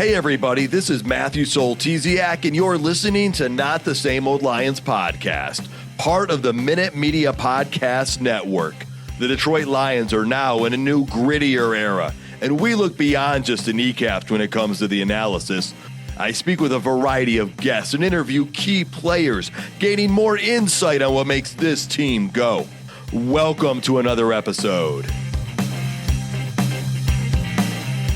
Hey everybody, this is Matthew Soltiziak, and you're listening to Not the Same Old Lions podcast, part of the Minute Media Podcast Network. The Detroit Lions are now in a new, grittier era, and we look beyond just the kneecaps when it comes to the analysis. I speak with a variety of guests and interview key players, gaining more insight on what makes this team go. Welcome to another episode.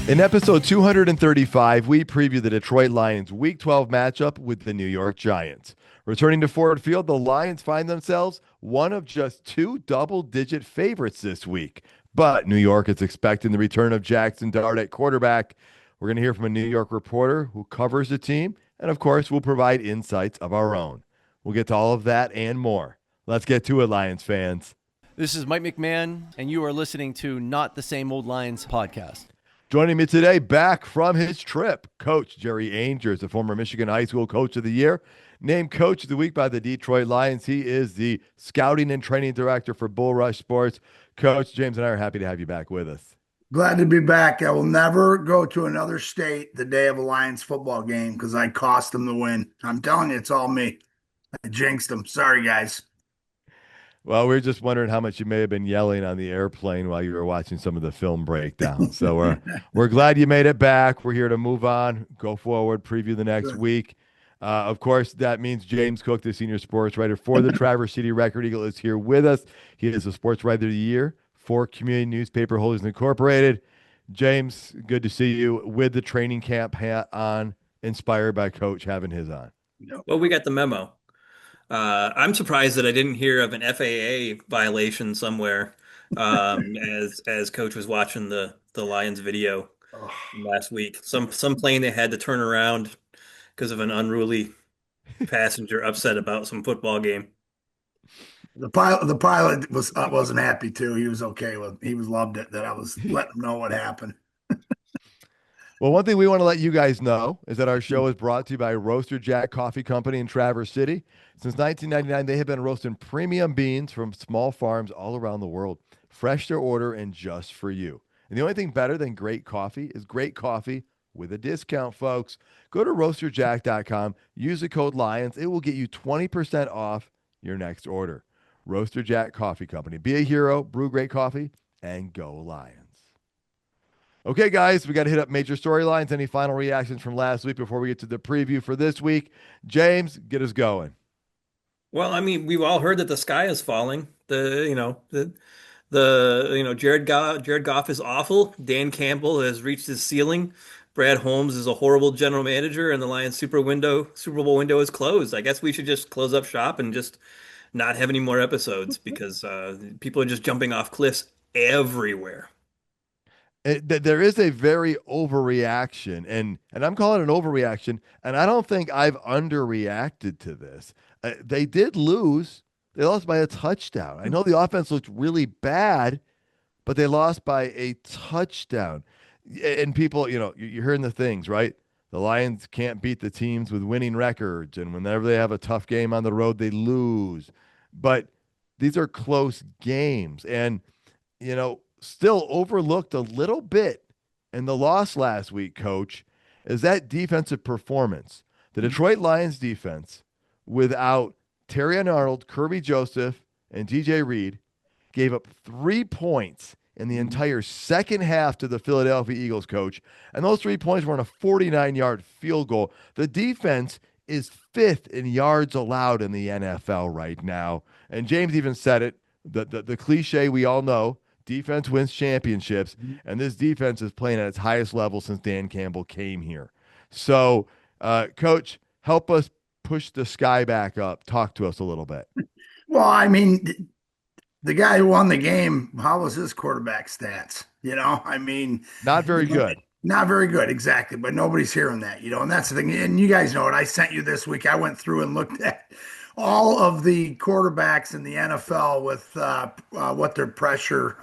In episode 235, we preview the Detroit Lions' Week 12 matchup with the New York Giants. Returning to Ford Field, the Lions find themselves one of just two double-digit favorites this week. But New York is expecting the return of Jaxon Dart at quarterback. We're going to hear from a New York reporter who covers the team, and of course, we'll provide insights of our own. We'll get to all of that and more. Let's get to it, Lions fans. This is Mike McMahon, and you are listening to Not the Same Old Lions podcast. Joining me today, back from his trip, Coach Jerry Angers, the former Michigan High School Coach of the Year, named Coach of the Week by the Detroit Lions. He is the Scouting and Training Director for Bull Rush Sports. Coach, James and I are happy to have you back with us. Glad to be back. I will never go to another state the day of a Lions football game because I cost them the win. I'm telling you, it's all me. I jinxed them. Sorry, guys. Well, we were just wondering how much you may have been yelling on the airplane while you were watching some of the film breakdown. So we're glad you made it back. We're here to move on, go forward, preview the next week. Of course, that means James Cook, the senior sports writer for the Traverse City Record Eagle, is here with us. He is the sports writer of the year for Community Newspaper Holdings Incorporated. James, good to see you with the training camp hat on, inspired by Coach having his on. Well, we got the memo. I'm surprised that I didn't hear of an FAA violation somewhere as Coach was watching the Lions video last week. Some plane they had to turn around because of an unruly passenger upset about some football game. The pilot wasn't happy too. He was okay with. He was loved it that I was letting him know what happened. Well, one thing we want to let you guys know is that our show is brought to you by Roaster Jack Coffee Company in Traverse City. Since 1999, they have been roasting premium beans from small farms all around the world, fresh to order and just for you. And the only thing better than great coffee is great coffee with a discount, folks. Go to roasterjack.com, use the code LIONS. It will get you 20% off your next order. Roaster Jack Coffee Company. Be a hero, brew great coffee, and go Lions. Okay, guys, we got to hit up major storylines. Any final reactions from last week before we get to the preview for this week? James, get us going. Well, I mean, we've all heard that the sky is falling. Jared Goff is awful. Dan Campbell has reached his ceiling. Brad Holmes is a horrible general manager, and the Lions Super Bowl window is closed. I guess we should just close up shop and just not have any more episodes because people are just jumping off cliffs everywhere. There is a very overreaction, and I'm calling it an overreaction, and I don't think I've underreacted to this. They did lose. They lost by a touchdown. I know the offense looked really bad, but they lost by a touchdown. And people, you're hearing the things, right? The Lions can't beat the teams with winning records, and whenever they have a tough game on the road, they lose. But these are close games, and, still overlooked a little bit in the loss last week, Coach, is that defensive performance. The Detroit Lions defense, without Terrion Arnold, Kirby Joseph, and DJ Reed, gave up 3 points in the entire second half to the Philadelphia Eagles, Coach. And those 3 points were on a 49-yard field goal. The defense is fifth in yards allowed in the NFL right now. And James even said it, the cliche we all know, defense wins championships, and this defense is playing at its highest level since Dan Campbell came here. So, Coach, help us push the sky back up. Talk to us a little bit. Well, I mean, the guy who won the game, how was his quarterback stats? Not very good. Not very good, exactly. But nobody's hearing that, and that's the thing. And you guys know it. I sent you this week. I went through and looked at all of the quarterbacks in the NFL with what their pressure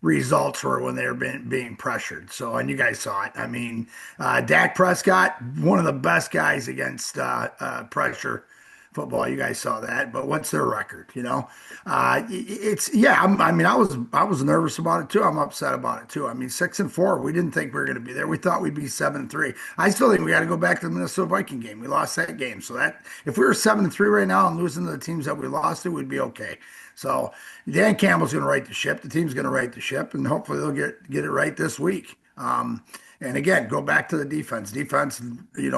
results were when they were being pressured. So, and you guys saw it. I mean, Dak Prescott, one of the best guys against pressure football. You guys saw that, but what's their record? It's yeah. I mean, I was nervous about it too. I'm upset about it too. I mean, 6-4. We didn't think we were going to be there. We thought we'd be 7-3. I still think we got to go back to the Minnesota Viking game. We lost that game, so that if we were 7-3 right now and losing to the teams that we lost to, we'd be okay. So Dan Campbell's going to right the ship. The team's going to right the ship, and hopefully they'll get it right this week. And again, go back to the defense. Defense, they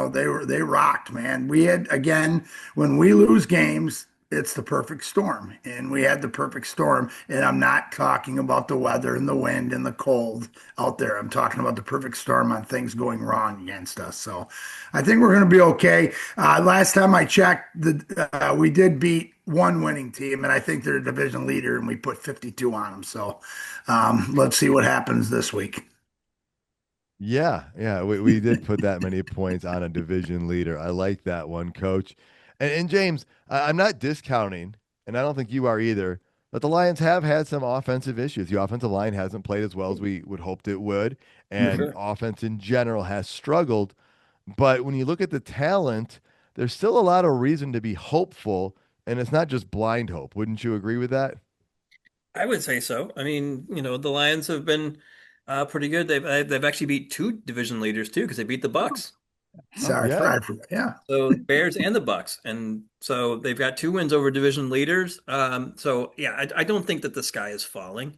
rocked, man. We had again when we lose games, it's the perfect storm, and we had the perfect storm. And I'm not talking about the weather and the wind and the cold out there. I'm talking about the perfect storm on things going wrong against us. So I think we're going to be okay. Last time I checked, we did beat one winning team, and I think they're a division leader, and we put 52 on them. So let's see what happens this week. Yeah, yeah, we did put that many points on a division leader. I like that one, Coach. And James, I'm not discounting, and I don't think you are either, but the Lions have had some offensive issues. The offensive line hasn't played as well as we would hoped it would, and Sure. offense in general has struggled. But when you look at the talent, there's still a lot of reason to be hopeful, and it's not just blind hope. Wouldn't you agree with that? I would say so. I mean, the Lions have been pretty good. They've actually beat two division leaders too because they beat the Bucks. Sorry, Yeah. I forgot. Yeah. So Bears and the Bucks, and so they've got two wins over division leaders. So yeah, I don't think that the sky is falling.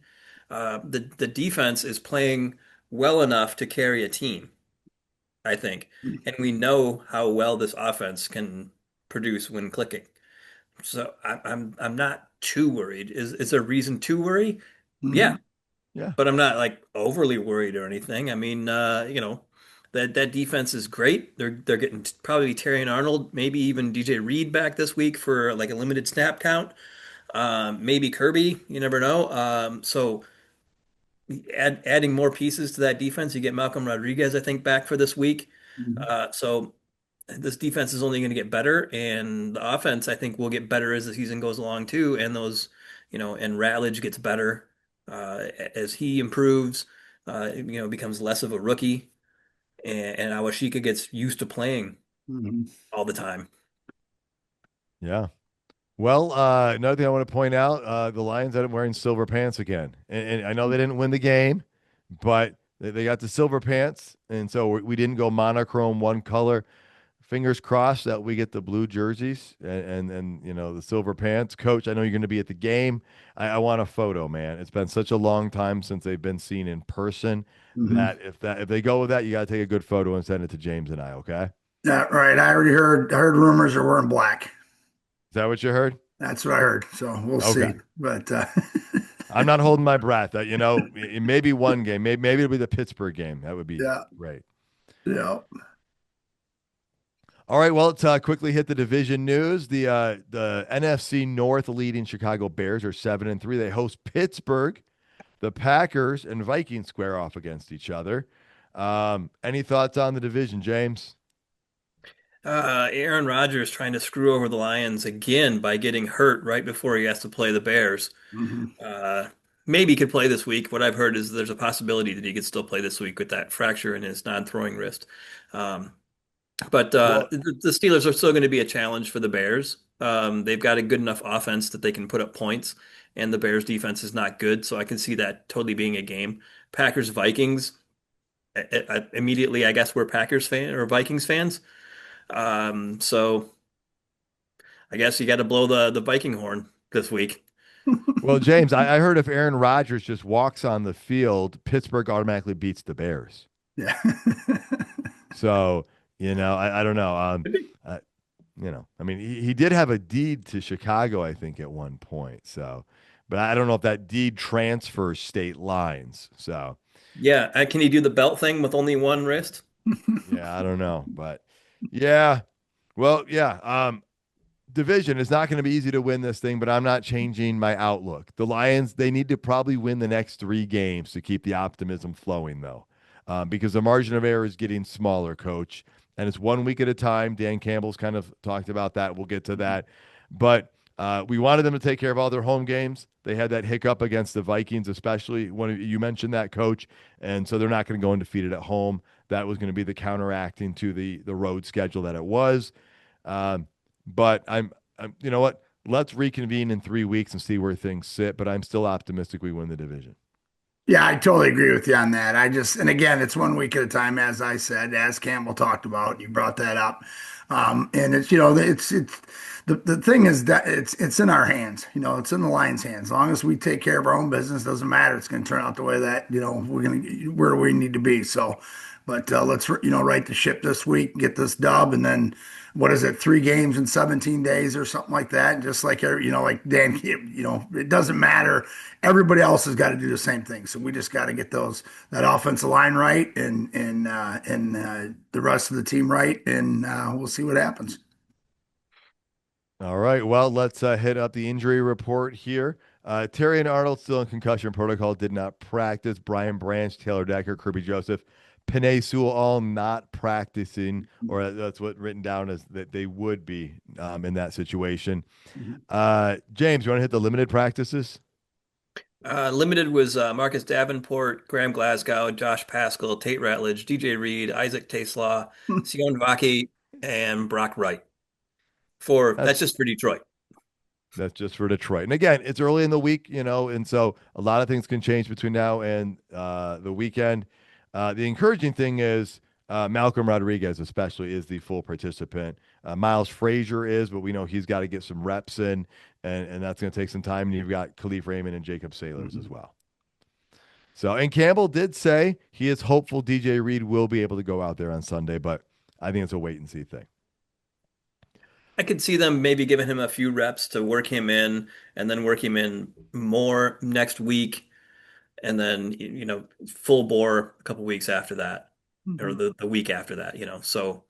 The defense is playing well enough to carry a team, I think, and we know how well this offense can produce when clicking. So I'm not too worried. Is there reason to worry? Yeah, Mhm. Yeah. but I'm not like overly worried or anything. I mean, that defense is great. They're getting probably Terry Arnold, maybe even DJ Reed back this week for like a limited snap count. Maybe Kirby, you never know. So adding more pieces to that defense, you get Malcolm Rodriguez, I think, back for this week. Mhm. So this defense is only going to get better, and the offense, I think, will get better as the season goes along too. And and Rallage gets better as he improves. Becomes less of a rookie, and Awashika gets used to playing Mhm. all the time. Yeah. Well, another thing I want to point out, the Lions ended up wearing silver pants again. And I know they didn't win the game, but they got the silver pants. And so we didn't go monochrome one color. Fingers crossed that we get the blue jerseys and the silver pants. Coach, I know you're going to be at the game. I want a photo, man. It's been such a long time since they've been seen in person Mhm. that if they go with that, you got to take a good photo and send it to James and I, okay? Yeah, right. I already heard rumors are wearing black. Is that what you heard? That's what I heard. So we'll Okay. see. But I'm not holding my breath. It may be one game. Maybe it'll be the Pittsburgh game. That would be yeah, great. yeah. All right. Well, let's quickly hit the division news. The NFC North leading Chicago Bears are 7-3. They host Pittsburgh. The Packers and Vikings square off against each other. Any thoughts on the division, James? Aaron Rodgers trying to screw over the Lions again by getting hurt right before he has to play the Bears. Mhm. Uh, Maybe he could play this week. What I've heard is there's a possibility that he could still play this week with that fracture in his non-throwing wrist. Um, but Well, the Steelers are still going to be a challenge for the Bears. They've got a good enough offense that they can put up points, and the Bears defense is not good, so I can see that totally being a game. Packers Vikings. Immediately, I guess we're Packers fan or Vikings fans. So I guess you got to blow the Viking horn this week. Well, James, I heard if Aaron Rodgers just walks on the field, Pittsburgh automatically beats the Bears. yeah. So, I don't know. Uh, I mean, he did have a deed to Chicago, I think, at one point. So, but I don't know if that deed transfers state lines. So, Yeah, can he do the belt thing with only one wrist? yeah, I don't know. But yeah, well, yeah. Division is not going to be easy to win this thing, but I'm not changing my outlook. The Lions, they need to probably win the next 3 games to keep the optimism flowing, though, because the margin of error is getting smaller, coach. And it's 1 week at a time. Dan Campbell's kind of talked about that. We'll get to that. But we wanted them to take care of all their home games. They had that hiccup against the Vikings, especially when you mentioned that, coach. And so they're not going to go undefeated at home. That was going to be the counteracting to the road schedule that it was. Um, but you know what? Let's reconvene in 3 weeks and see where things sit. But I'm still optimistic we win the division. Yeah, I totally agree with you on that. And again, it's 1 week at a time, as I said, as Campbell talked about. You brought that up. And it's the thing is that it's in our hands. It's in the Lions' hands. As long as we take care of our own business, doesn't matter. It's going to turn out the way that, we're going to where we need to be. So, but let's, right the ship this week, get this dub, and then what is it, 3 games in 17 days or something like that. Just like, like Dan, it doesn't matter. Everybody else has got to do the same thing. So we just got to get that offensive line right and the rest of the team right, and we'll see what happens. All right. Well, let's hit up the injury report here. Terry and Arnold still in concussion protocol, did not practice. Brian Branch, Taylor Decker, Kirby Joseph, Panay Sewell all not practicing, or that's what written down as that they would be in that situation. James, you want to hit the limited practices? Limited was Marcus Davenport, Graham Glasgow, Josh Pascal, Tate Ratledge, DJ Reed, Isaac Taslaw, Sion Vaki, and Brock Wright. That's just for Detroit. That's just for Detroit. And again, it's early in the week, and so a lot of things can change between now and the weekend. The encouraging thing is Malcolm Rodriguez, especially, is the full participant. Miles Frazier is, but we know he's got to get some reps in, and that's going to take some time. And you've got Khalif Raymond and Jacob Sailors as well. So, and Campbell did say he is hopeful DJ Reed will be able to go out there on Sunday, but I think it's a wait and see thing. I could see them maybe giving him a few reps to work him in and then work him in more next week. And then, full bore a couple weeks after that, or the week after that, So,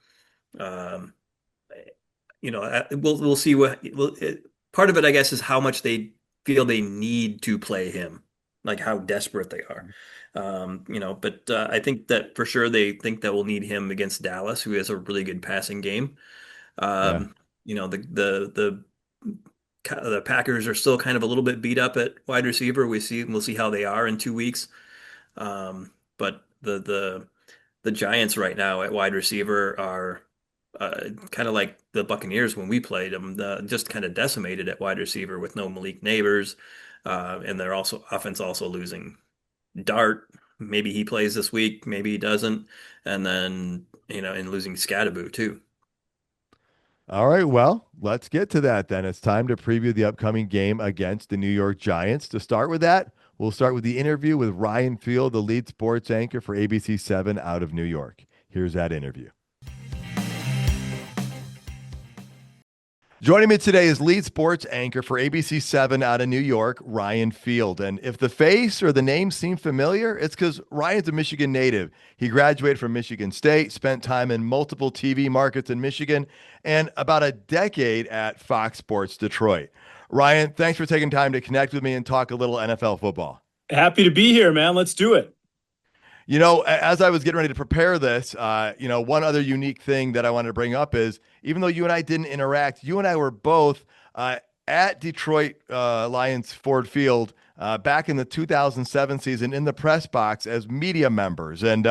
we'll see part of it, I guess, is how much they feel they need to play him, like how desperate they are. But I think that for sure they think that we'll need him against Dallas, who has a really good passing game. Yeah. The Packers are still kind of a little bit beat up at wide receiver. We'll see how they are in 2 weeks. But the Giants right now at wide receiver are kind of like the Buccaneers when we played them, just kind of decimated at wide receiver with no Malik Neighbors, and their offense also losing Dart. Maybe he plays this week, maybe he doesn't, and then and losing Scadaboo too. All right, well, let's get to that then. It's time to preview the upcoming game against the New York Giants. To start with that, we'll start with the interview with Ryan Field, the lead sports anchor for ABC 7 out of New York. Here's that interview. Joining me today is lead sports anchor for ABC 7 out of New York, Ryan Field. And if the face or the name seem familiar, it's because Ryan's a Michigan native. He graduated from Michigan State, spent time in multiple TV markets in Michigan, and about a decade at Fox Sports Detroit. Ryan, thanks for taking time to connect with me and talk a little NFL football. Happy to be here, man. Let's do it. As I was getting ready to prepare this, one other unique thing that I wanted to bring up is, even though you and I didn't interact, you and I were both at Detroit Lions Ford Field back in the 2007 season in the press box as media members. And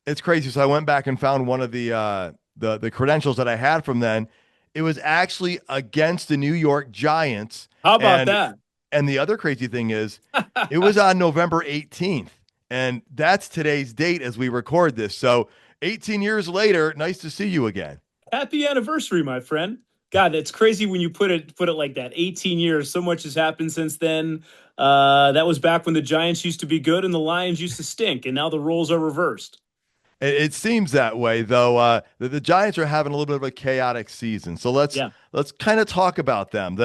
it's crazy. So I went back and found one of the credentials that I had from then. It was actually against the New York Giants. How about that? And the other crazy thing is it was on November 18th. And that's today's date as we record this. So 18 years later, nice to see you again. Happy anniversary, my friend. God, it's crazy when you put it like that. 18 years, so much has happened since then. That was back when the Giants used to be good and the Lions used to stink, and now the roles are reversed. It seems that way, though. The Giants are having a little bit of a chaotic season. So let's kind of talk about them.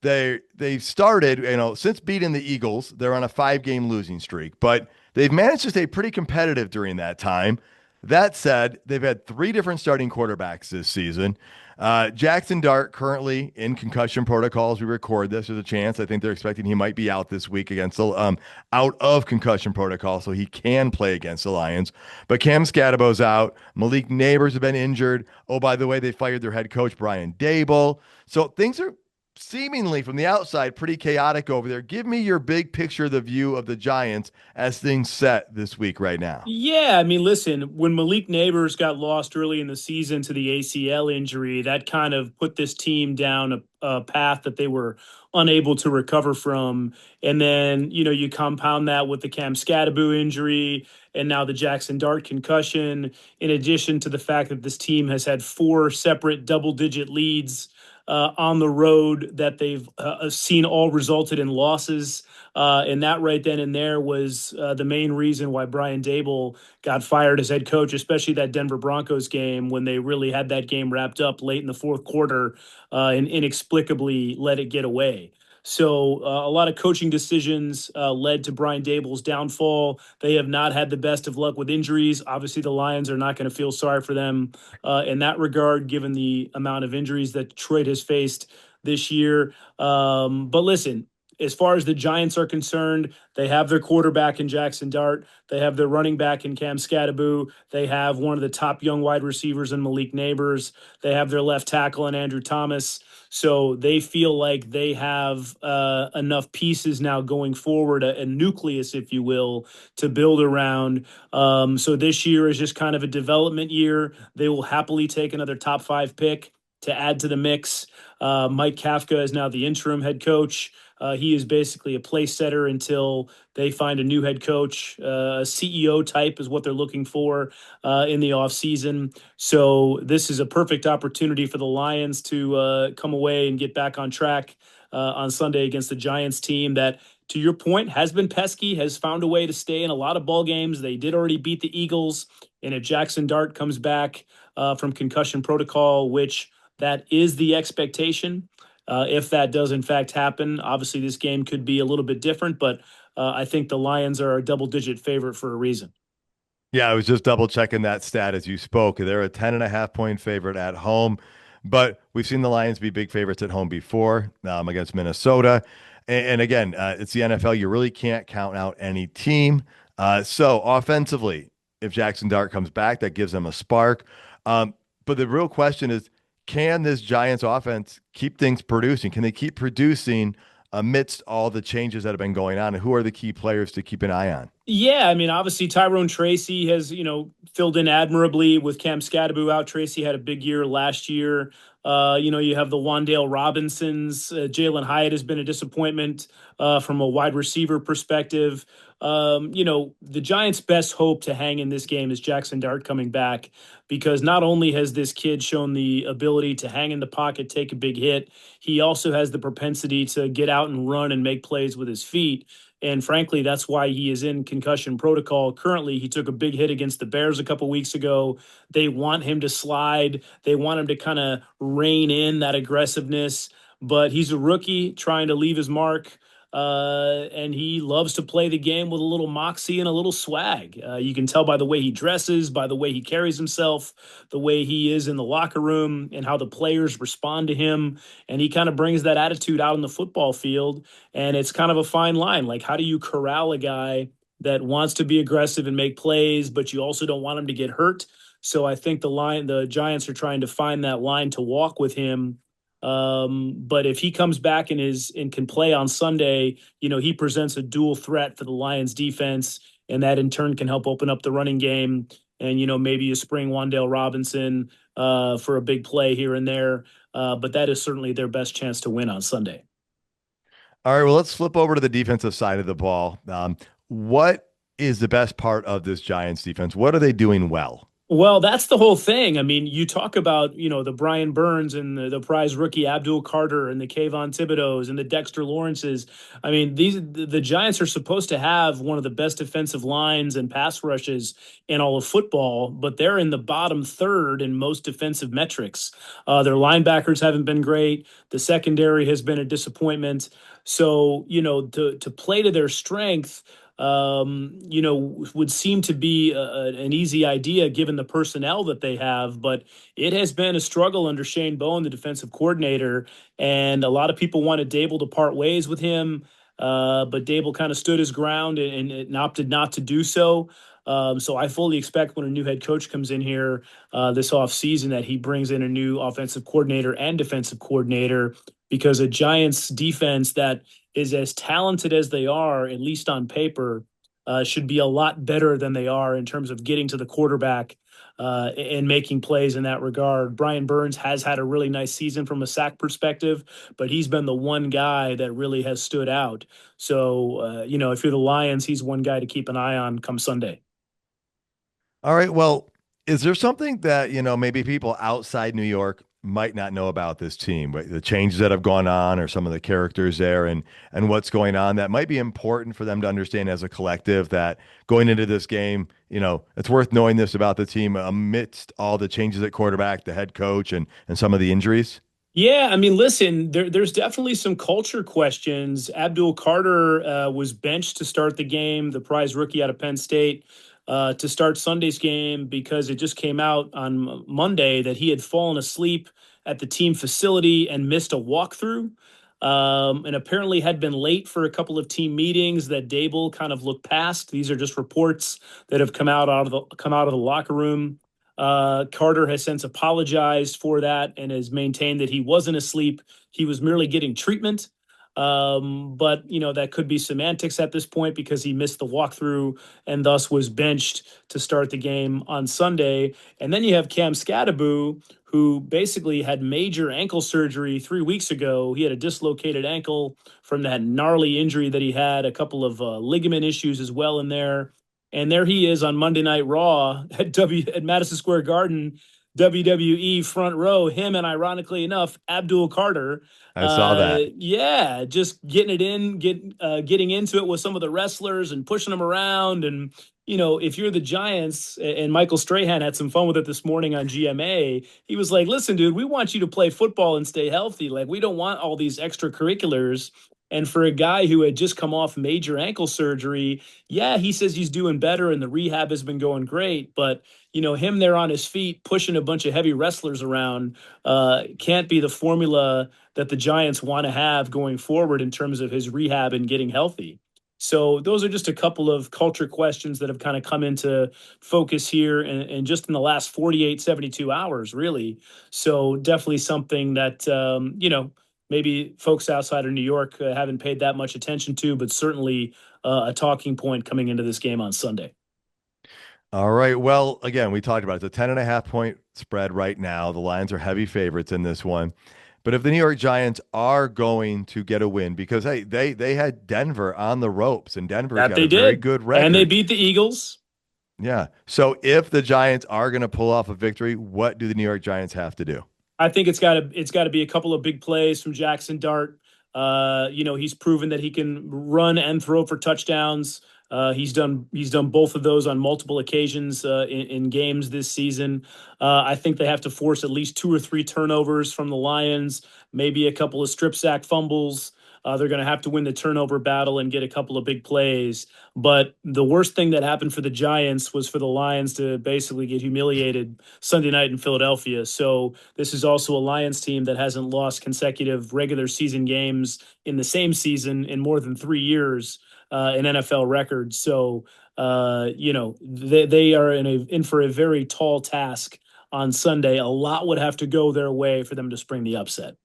They've started, since beating the Eagles, they're on a 5-game losing streak, but they've managed to stay pretty competitive during that time. That said, they've had 3 different starting quarterbacks this season. Jaxon Dart currently in concussion protocol as we record this. There's a chance. I think they're expecting he might be out this week against the out of concussion protocol, so he can play against the Lions. But Cam Scadabo's out. Malik Neighbors have been injured. Oh, by the way, they fired their head coach Brian Dable. So things are seemingly from the outside pretty chaotic over there. Give me your big picture of the view of the Giants as things set this week right now. Yeah, I mean, listen, when Malik Neighbors got lost early in the season to the ACL injury, that kind of put this team down a path that they were unable to recover from. And then, you compound that with the Cam Scattaboo injury and now the Jaxon Dart concussion, in addition to the fact that this team has had four separate double-digit leads on the road that they've seen all resulted in losses. And that right then and there was the main reason why Brian Dable got fired as head coach, especially that Denver Broncos game when they really had that game wrapped up late in the fourth quarter and inexplicably let it get away. So a lot of coaching decisions led to Brian Dable's downfall. They have not had the best of luck with injuries. Obviously, the Lions are not going to feel sorry for them in that regard, given the amount of injuries that Detroit has faced this year. But listen, as far as the Giants are concerned, they have their quarterback in Jaxon Dart. They have their running back in Cam Scattaboo. They have one of the top young wide receivers in Malik Neighbors. They have their left tackle in Andrew Thomas. So they feel like they have enough pieces now going forward, a nucleus, if you will, to build around. So this year is just kind of a development year. They will happily take another top 5 pick to add to the mix. Mike Kafka is now the interim head coach. He is basically a place setter until they find a new head coach. A CEO type is what they're looking for in the offseason. So this is a perfect opportunity for the Lions to come away and get back on track on Sunday against the Giants team that, to your point, has been pesky, has found a way to stay in a lot of ball games. They did already beat the Eagles. And if Jaxon Dart comes back from concussion protocol, which that is the expectation, if that does in fact happen, obviously this game could be a little bit different, but I think the Lions are a double-digit favorite for a reason. Yeah, I was just double checking that stat as you spoke. They're a 10.5 point favorite at home, but we've seen the Lions be big favorites at home before against Minnesota. And again, it's the NFL. You really can't count out any team. So offensively, if Jaxon Dart comes back, that gives them a spark. But the real question is, can this Giants offense keep things producing? Can they keep producing amidst all the changes that have been going on? And who are the key players to keep an eye on? Yeah, I mean, obviously Tyrone Tracy has, filled in admirably with Cam Scattaboo out. Tracy had a big year last year. You have the Wandale Robinsons. Jalen Hyatt has been a disappointment from a wide receiver perspective. The Giants' best hope to hang in this game is Jaxon Dart coming back, because not only has this kid shown the ability to hang in the pocket, take a big hit, he also has the propensity to get out and run and make plays with his feet. And frankly, that's why he is in concussion protocol currently. He took a big hit against the Bears a couple weeks ago. They want him to slide. They want him to kind of rein in that aggressiveness. But he's a rookie trying to leave his mark. And he loves to play the game with a little moxie and a little swag. You can tell by the way he dresses, by the way he carries himself, the way he is in the locker room, and how the players respond to him. And he kind of brings that attitude out on the football field. And it's kind of a fine line. Like, how do you corral a guy that wants to be aggressive and make plays, but you also don't want him to get hurt? So I think the Giants are trying to find that line to walk with him. But if he comes back and can play on Sunday, he presents a dual threat for the Lions defense, and that in turn can help open up the running game. And, maybe you spring Wandale Robinson for a big play here and there. But that is certainly their best chance to win on Sunday. All right, well, let's flip over to the defensive side of the ball. What is the best part of this Giants defense? What are they doing well? Well, that's the whole thing. I mean, you talk about, the Brian Burns and the prize rookie Abdul Carter and the Kayvon Thibodeaux and the Dexter Lawrences. I mean, the Giants are supposed to have one of the best defensive lines and pass rushes in all of football, but they're in the bottom third in most defensive metrics. Their linebackers haven't been great. The secondary has been a disappointment. So, to play to their strength, would seem to be an easy idea given the personnel that they have, but it has been a struggle under Shane Bowen, the defensive coordinator, and a lot of people wanted Dable to part ways with him, but Dable kind of stood his ground and opted not to do so. So I fully expect when a new head coach comes in here this offseason that he brings in a new offensive coordinator and defensive coordinator because a Giants defense that is as talented as they are, at least on paper, should be a lot better than they are in terms of getting to the quarterback and making plays in that regard. Brian Burns has had a really nice season from a sack perspective, but he's been the one guy that really has stood out. So, if you're the Lions, he's one guy to keep an eye on come Sunday. All right. Well, is there something that, maybe people outside New York might not know about this team, right? The changes that have gone on or some of the characters there and what's going on that might be important for them to understand as a collective that going into this game, it's worth knowing this about the team amidst all the changes at quarterback, the head coach and some of the injuries? Yeah, I mean, listen, there's definitely some culture questions. Abdul Carter was benched to start the game, the prize rookie out of Penn State, to start Sunday's game because it just came out on Monday that he had fallen asleep at the team facility and missed a walkthrough. And apparently had been late for a couple of team meetings that Dable kind of looked past. These are just reports that have come out of the locker room. Carter has since apologized for that and has maintained that he wasn't asleep. He was merely getting treatment. But that could be semantics at this point because he missed the walkthrough and thus was benched to start the game on Sunday. And then you have Cam Scattaboo, who basically had major ankle surgery 3 weeks ago. He had a dislocated ankle from that gnarly injury that he had, a couple of ligament issues as well in there. And there he is on Monday Night Raw at Madison Square Garden, WWE front row. Him and ironically enough, Abdul Carter. I saw that. Yeah, just getting it in, getting into it with some of the wrestlers and pushing them around. And if you're the Giants, and Michael Strahan had some fun with it this morning on GMA, he was like, "Listen, dude, we want you to play football and stay healthy. Like, we don't want all these extracurriculars." And for a guy who had just come off major ankle surgery, yeah, he says he's doing better and the rehab has been going great. But, him there on his feet, pushing a bunch of heavy wrestlers around, can't be the formula that the Giants want to have going forward in terms of his rehab and getting healthy. So those are just a couple of culture questions that have kind of come into focus here and just in the last 48, 72 hours, really. So definitely something that, maybe folks outside of New York haven't paid that much attention to, but certainly a talking point coming into this game on Sunday. All right. Well, again, we talked about it. It's a 10.5 point spread right now. The Lions are heavy favorites in this one. But if the New York Giants are going to get a win, because hey, they had Denver on the ropes, and Denver's That got they a very did. good And they record. beat the Eagles. Yeah. So if the Giants are going to pull off a victory, what do the New York Giants have to do? I think it's got to be a couple of big plays from Jaxon Dart. He's proven that he can run and throw for touchdowns. He's done both of those on multiple occasions in games this season. I think they have to force at least 2 or 3 turnovers from the Lions, maybe a couple of strip sack fumbles. They're going to have to win the turnover battle and get a couple of big plays. But the worst thing that happened for the Giants was for the Lions to basically get humiliated Sunday night in Philadelphia. So this is also a Lions team that hasn't lost consecutive regular season games in the same season in more than 3 years in NFL records. So they are in for a very tall task on Sunday. A lot would have to go their way for them to spring the upset.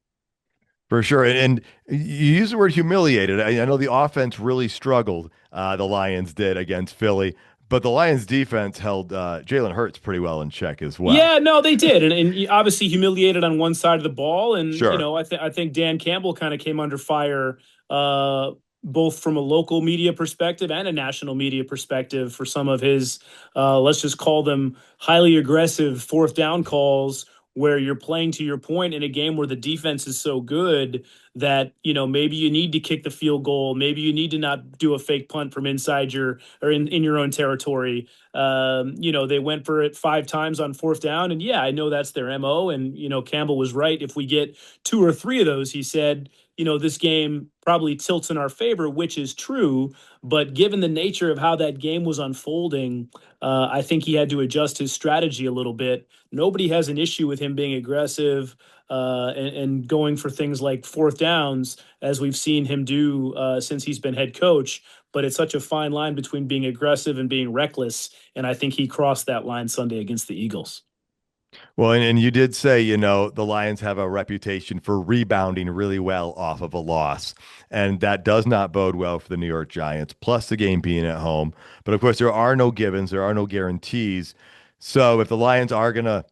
For sure. And you use the word humiliated. I know the offense really struggled. The Lions did against Philly, but the Lions defense held Jalen Hurts pretty well in check as well. Yeah, no, they did, and obviously humiliated on one side of the ball, and Sure. I think Dan Campbell kind of came under fire, both from a local media perspective and a national media perspective for some of his, let's just call them highly aggressive fourth down calls, where you're playing to your point in a game where the defense is so good that maybe you need to kick the field goal, maybe you need to not do a fake punt from inside your or in your own territory. They went for it 5 times on fourth down. And yeah, I know that's their MO. And, Campbell was right. If we get 2 or 3 of those, he said, this game probably tilts in our favor, which is true. But given the nature of how that game was unfolding, I think he had to adjust his strategy a little bit. Nobody has an issue with him being aggressive and going for things like fourth downs, as we've seen him do since he's been head coach. But it's such a fine line between being aggressive and being reckless. And I think he crossed that line Sunday against the Eagles. Well, and you did say, the Lions have a reputation for rebounding really well off of a loss. And that does not bode well for the New York Giants, plus the game being at home. But of course, there are no givens, there are no guarantees. So if the Lions are going to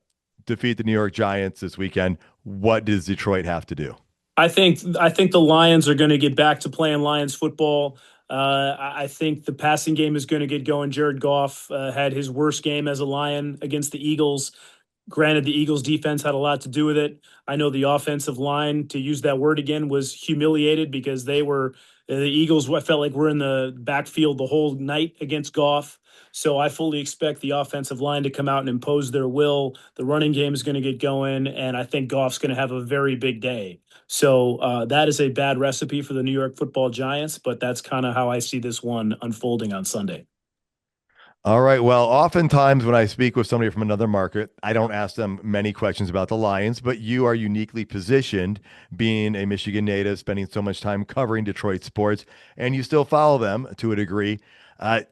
defeat the New York Giants this weekend, what does Detroit have to do? I think the Lions are going to get back to playing Lions football. I think the passing game is going to get going. Jared Goff had his worst game as a Lion against the Eagles. Granted, the Eagles defense had a lot to do with it. I know the offensive line, to use that word again, was humiliated because the Eagles, I felt like were in the backfield the whole night against Goff. So I fully expect the offensive line to come out and impose their will. The running game is going to get going, and I think Goff's going to have a very big day. So that is a bad recipe for the New York Football Giants, but that's kind of how I see this one unfolding on Sunday. All right. Well, oftentimes when I speak with somebody from another market, I don't ask them many questions about the Lions, but you are uniquely positioned being a Michigan native, spending so much time covering Detroit sports, and you still follow them to a degree.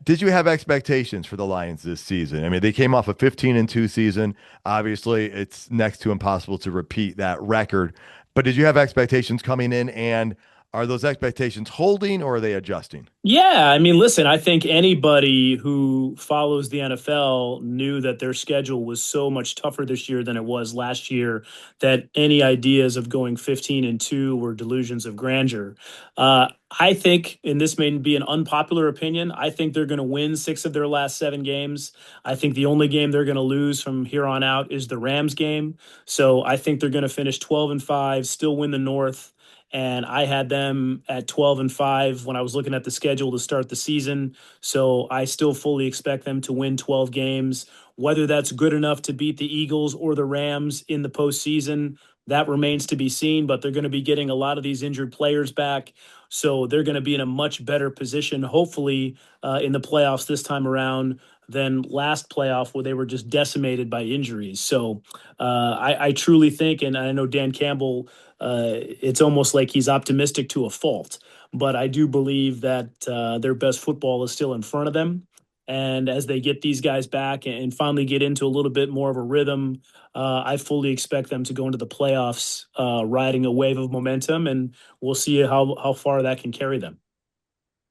Did you have expectations for the Lions this season? I mean, they came off a 15-2 season. Obviously, it's next to impossible to repeat that record. But did you have expectations coming in, and are those expectations holding or are they adjusting? Yeah, I mean, listen, I think anybody who follows the NFL knew that their schedule was so much tougher this year than it was last year, that any ideas of going 15-2 were delusions of grandeur. I think, and this may be an unpopular opinion, I think they're going to win 6 of their last 7 games. I think the only game they're going to lose from here on out is the Rams game. So I think they're going to finish 12-5, still win the North, and I had them at 12-5 when I was looking at the schedule to start the season. So I still fully expect them to win 12 games. Whether that's good enough to beat the Eagles or the Rams in the postseason, that remains to be seen. But they're going to be getting a lot of these injured players back. So they're going to be in a much better position, hopefully, in the playoffs this time around than last playoff where they were just decimated by injuries. So I truly think, and I know Dan Campbell, it's almost like he's optimistic to a fault. But I do believe that their best football is still in front of them. And as they get these guys back and finally get into a little bit more of a rhythm, I fully expect them to go into the playoffs riding a wave of momentum, and we'll see how far that can carry them.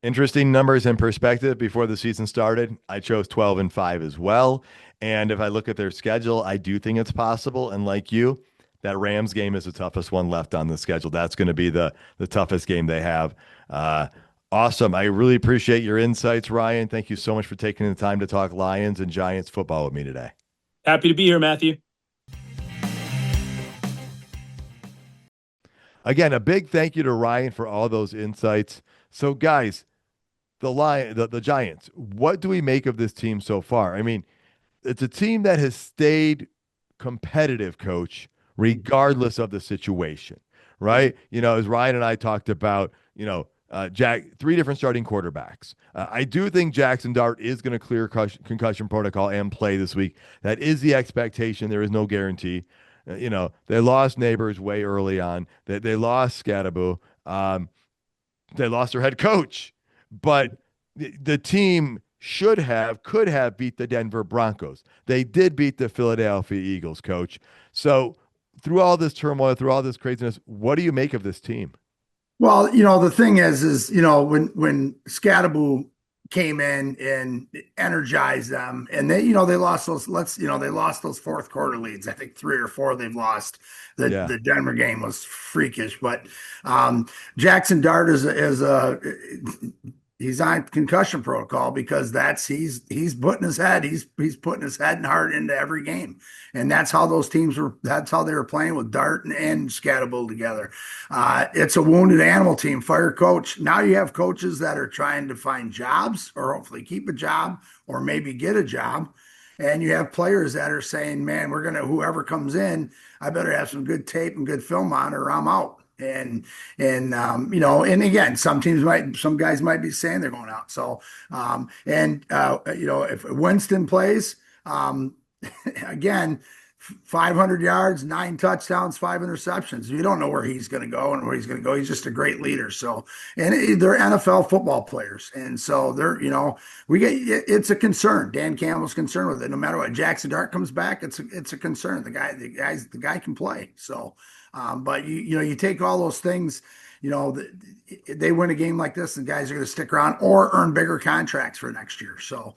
Interesting numbers and perspective before the season started. I chose 12-5 as well. And if I look at their schedule, I do think it's possible. And like you, that Rams game is the toughest one left on the schedule. That's going to be the toughest game they have. Awesome. I really appreciate your insights, Ryan. Thank you so much for taking the time to talk Lions and Giants football with me today. Happy to be here, Matthew. Again, a big thank you to Ryan for all those insights. So, guys, the Giants, what do we make of this team so far? I mean, it's a team that has stayed competitive, coach, regardless of the situation, right? As Ryan and I talked about, three different starting quarterbacks. I do think Jaxon Dart is going to clear concussion protocol and play this week. That is the expectation. There is no guarantee. They lost Neighbors way early on. They lost Scadaboo. They lost their head coach, but the team could have beat the Denver Broncos. They did beat the Philadelphia Eagles, coach. So through all this turmoil, through all this craziness, what do you make of this team? Well, the thing is, when Scadaboo came in and energized them, and they lost they lost those fourth quarter leads. I think 3 or 4 they've lost. Yeah. The Denver game was freakish, but Jaxon Dart is a he's on concussion protocol because he's putting his head he's putting his head and heart into every game, and that's how that's how they were playing with Dart and Scatterbull together. It's a wounded animal team. Fire coach. Now you have coaches that are trying to find jobs or hopefully keep a job or maybe get a job. And you have players that are saying, man, whoever comes in, I better have some good tape and good film on or I'm out. And again, some guys might be saying they're going out. So, if Winston plays, again, 500 yards, 9 touchdowns, 5 interceptions. You don't know where he's going to go and where he's going to go. He's just a great leader. So, and they're NFL football players. And so we get, it's a concern. Dan Campbell's concerned with it. No matter what, Jaxon Dart comes back, it's a concern. The guy can play. So, but you take all those things, they win a game like this, and guys are going to stick around or earn bigger contracts for next year. So,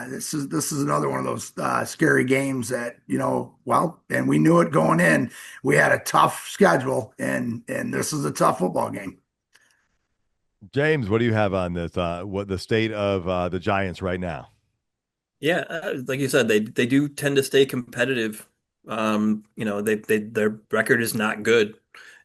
this is another one of those scary games that well, and we knew it going in. We had a tough schedule, and this is a tough football game. James, what do you have on this? What the state of the Giants right now? Yeah, like you said, they do tend to stay competitive. Their record is not good.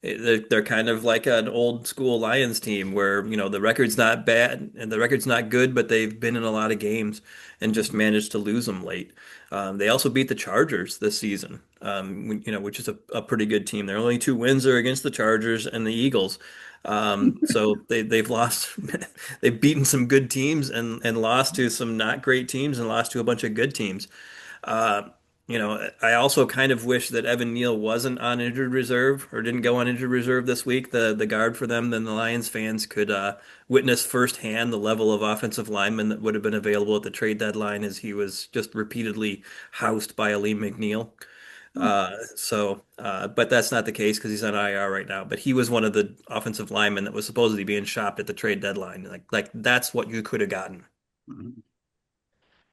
They're kind of like an old school Lions team where, the record's not bad and the record's not good, but they've been in a lot of games and just managed to lose them late. They also beat the Chargers this season, which is a pretty good team. Their only two wins are against the Chargers and the Eagles. So they've lost, they've beaten some good teams and lost to some not great teams and lost to a bunch of good teams. Uh, I also kind of wish that Evan Neal wasn't on injured reserve or didn't go on injured reserve this week, the guard for them. Then the Lions fans could witness firsthand the level of offensive lineman that would have been available at the trade deadline as he was just repeatedly housed by Aleem McNeil. But that's not the case because he's on IR right now. But he was one of the offensive linemen that was supposedly being shopped at the trade deadline. Like that's what you could have gotten.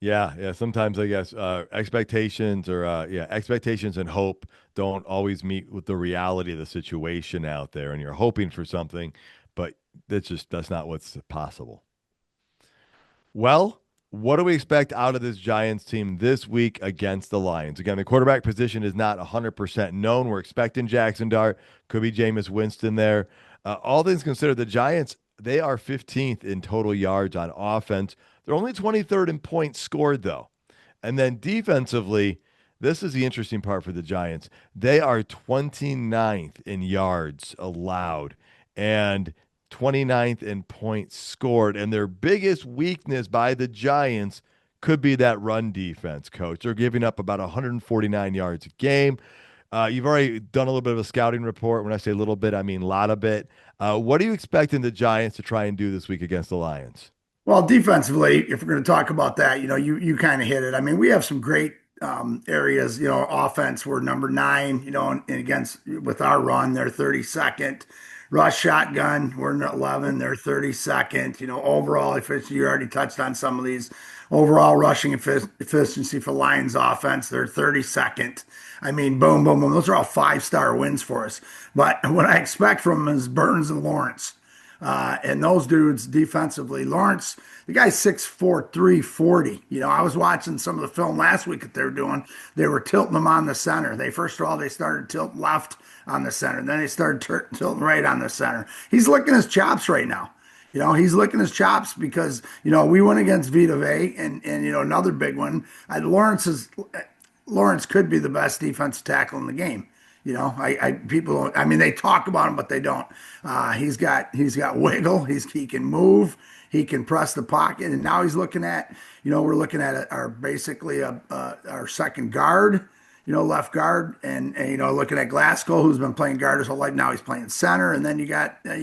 Yeah, yeah. Sometimes I guess expectations or expectations and hope don't always meet with the reality of the situation out there, and you're hoping for something, but that's not what's possible. Well, what do we expect out of this Giants team this week against the Lions? Again, the quarterback position is not 100% known. We're expecting Jaxon Dart, could be Jameis Winston there. All things considered, the Giants, they are 15th in total yards on offense. They're only 23rd in points scored, though. And then defensively, this is the interesting part for the Giants. They are 29th in yards allowed and 29th in points scored. And their biggest weakness by the Giants could be that run defense, coach. They're giving up about 149 yards a game. You've already done a little bit of a scouting report. When I say a little bit, I mean a lot of it. What are you expecting the Giants to try and do this week against the Lions? Well, defensively, if we're going to talk about that, you kind of hit it. I mean, we have some great areas. Offense, we're number 9. And against with our run, they're 32nd. Rush shotgun, we're 11. They're 32nd. Overall efficiency, you already touched on some of these. Overall rushing efficiency for Lions offense, they're 32nd. I mean, boom, boom, boom. Those are all 5-star wins for us. But what I expect from them is Burns and Lawrence. And those dudes defensively, Lawrence, the guy's 6'4", 340. I was watching some of the film last week that they were doing. They were tilting him on the center. First of all, they started tilting left on the center. Then they started tilting right on the center. He's licking his chops right now. He's licking his chops because, we went against Vita Vea and another big one. Lawrence could be the best defensive tackle in the game. I mean, they talk about him, but they don't. He's got wiggle. He can move. He can press the pocket. And now he's looking at, we're looking at our basically our second guard, left guard, and looking at Glasgow, who's been playing guard his whole life. Now he's playing center, and then you got a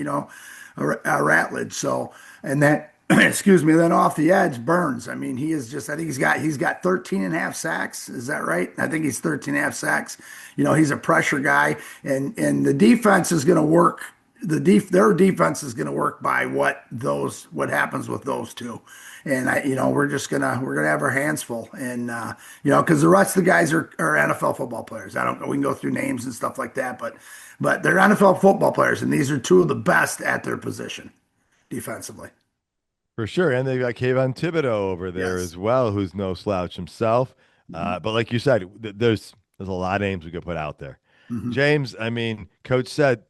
Ratledge. So, and that. Excuse me. Then off the edge, Burns. I mean, he is just. I think he's got 13 and a half sacks. Is that right? I think he's 13 and a half sacks. He's a pressure guy, and the defense is going to work. Their defense is going to work by what happens with those two, and we're gonna have our hands full, and because the rest of the guys are NFL football players. I don't know. We can go through names and stuff like that, but they're NFL football players, and these are two of the best at their position defensively. For sure. And they've got Kayvon Thibodeau over there Yes. as well, who's no slouch himself. But like you said, there's a lot of names we could put out there. Mhm. James, I mean, coach said,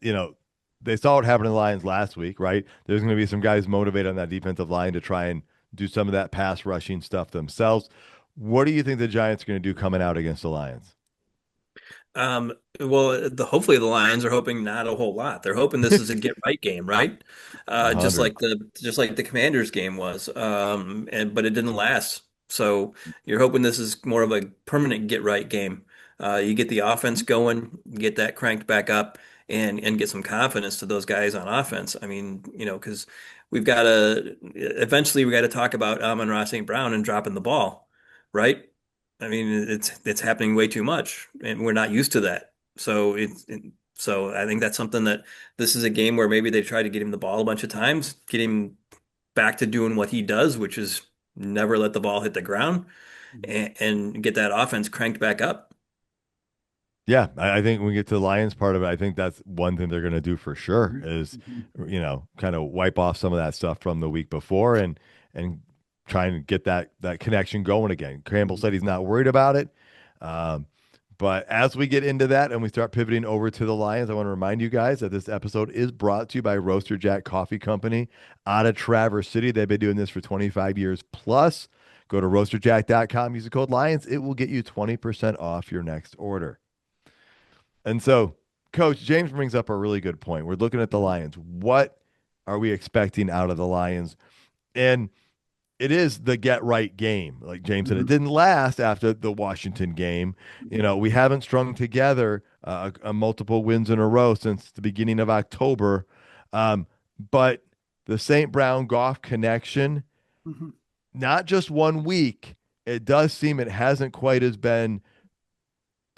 they saw what happened in the Lions last week, right? There's going to be some guys motivated on that defensive line to try and do some of that pass rushing stuff themselves. What do you think the Giants are going to do coming out against the Lions? Well, hopefully the Lions are hoping not a whole lot. They're hoping this is a get right game, right? Just 100. like the Commanders game was. But it didn't last. So you're hoping this is more of a permanent get right game. You get the offense going, get that cranked back up, and get some confidence to those guys on offense. I mean, because we got to talk about Amon-Ra St. Brown and dropping the ball, right? I mean, it's happening way too much, and we're not used to that. So I think that's something that this is a game where maybe they try to get him the ball a bunch of times, get him back to doing what he does, which is never let the ball hit the ground, and get that offense cranked back up. Yeah, I think when we get to the Lions part of it, I think that's one thing they're going to do for sure Mhm. is, Mhm. kind of wipe off some of that stuff from the week before and try and get that connection going again. Campbell said he's not worried about it. Um, but as we get into that and we start pivoting over to the Lions, I want to remind you guys that this episode is brought to you by Roaster Jack Coffee Company out of Traverse City. They've been doing this for 25 years plus. Go to roasterjack.com, use the code Lions. It will get you 20% off your next order. And so, Coach, James brings up a really good point. We're looking at the Lions. What are we expecting out of the Lions? And it is the get right game. Like James said, it Mhm. didn't last after the Washington game. We haven't strung together a multiple wins in a row since the beginning of October. But the St. Brown Goff connection, Mhm. not just 1 week, it does seem it hasn't quite as been